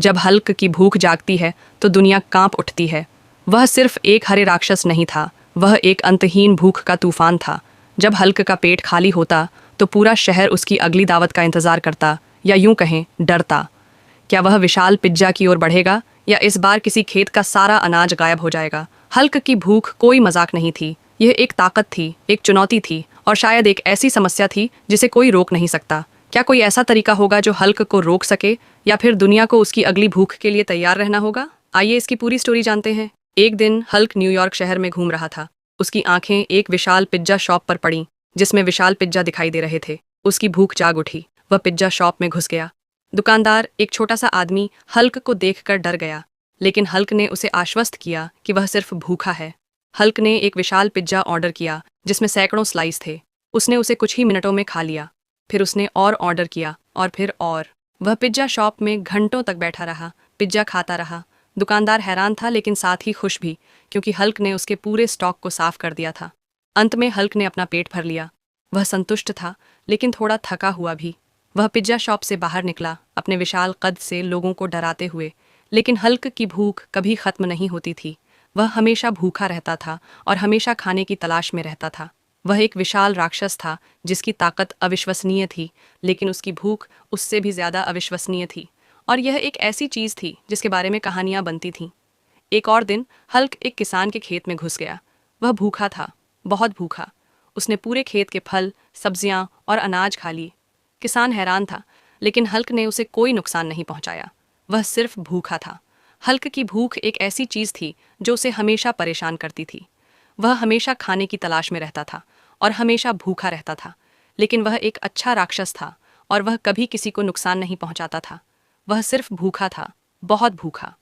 जब हल्क की भूख जागती है तो दुनिया कांप उठती है। वह सिर्फ एक हरे राक्षस नहीं था, वह एक अंतहीन भूख का तूफान था। जब हल्क का पेट खाली होता तो पूरा शहर उसकी अगली दावत का इंतजार करता, या यूं कहें डरता। क्या वह विशाल पिज्जा की ओर बढ़ेगा, या इस बार किसी खेत का सारा अनाज गायब हो जाएगा? हल्क की भूख कोई मजाक नहीं थी, यह एक ताकत थी, एक चुनौती थी, और शायद एक ऐसी समस्या थी जिसे कोई रोक नहीं सकता। क्या कोई ऐसा तरीका होगा जो हल्क को रोक सके, या फिर दुनिया को उसकी अगली भूख के लिए तैयार रहना होगा? आइए इसकी पूरी स्टोरी जानते हैं। एक दिन हल्क न्यूयॉर्क शहर में घूम रहा था। उसकी आंखें एक विशाल पिज्जा शॉप पर पड़ीं, जिसमें विशाल पिज्जा दिखाई दे रहे थे। उसकी भूख जाग उठी। वह पिज्जा शॉप में घुस गया। दुकानदार, एक छोटा सा आदमी, हल्क को देखकर डर गया, लेकिन हल्क ने उसे आश्वस्त किया कि वह सिर्फ भूखा है। हल्क ने एक विशाल पिज्जा ऑर्डर किया जिसमें सैकड़ों स्लाइस थे। उसने उसे कुछ ही मिनटों में खा लिया। फिर उसने और ऑर्डर किया, और फिर और। वह पिज्जा शॉप में घंटों तक बैठा रहा, पिज्जा खाता रहा। दुकानदार हैरान था लेकिन साथ ही खुश भी, क्योंकि हल्क ने उसके पूरे स्टॉक को साफ कर दिया था। अंत में हल्क ने अपना पेट भर लिया। वह संतुष्ट था, लेकिन थोड़ा थका हुआ भी। वह पिज्जा शॉप से बाहर निकला, अपने विशाल कद से लोगों को डराते हुए। लेकिन हल्क की भूख कभी खत्म नहीं होती थी। वह हमेशा भूखा रहता था और हमेशा खाने की तलाश में रहता था। वह एक विशाल राक्षस था जिसकी ताकत अविश्वसनीय थी, लेकिन उसकी भूख उससे भी ज्यादा अविश्वसनीय थी। और यह एक ऐसी चीज थी जिसके बारे में कहानियां बनती थीं। एक और दिन हल्क एक किसान के खेत में घुस गया। वह भूखा था, बहुत भूखा। उसने पूरे खेत के फल, सब्जियां और अनाज खा लिए। किसान हैरान था, लेकिन हल्क ने उसे कोई नुकसान नहीं पहुंचाया। वह सिर्फ भूखा था। हल्क की भूख एक ऐसी चीज थी जो उसे हमेशा परेशान करती थी। वह हमेशा खाने की तलाश में रहता था और हमेशा भूखा रहता था। लेकिन वह एक अच्छा राक्षस था, और वह कभी किसी को नुकसान नहीं पहुंचाता था। वह सिर्फ भूखा था, बहुत भूखा।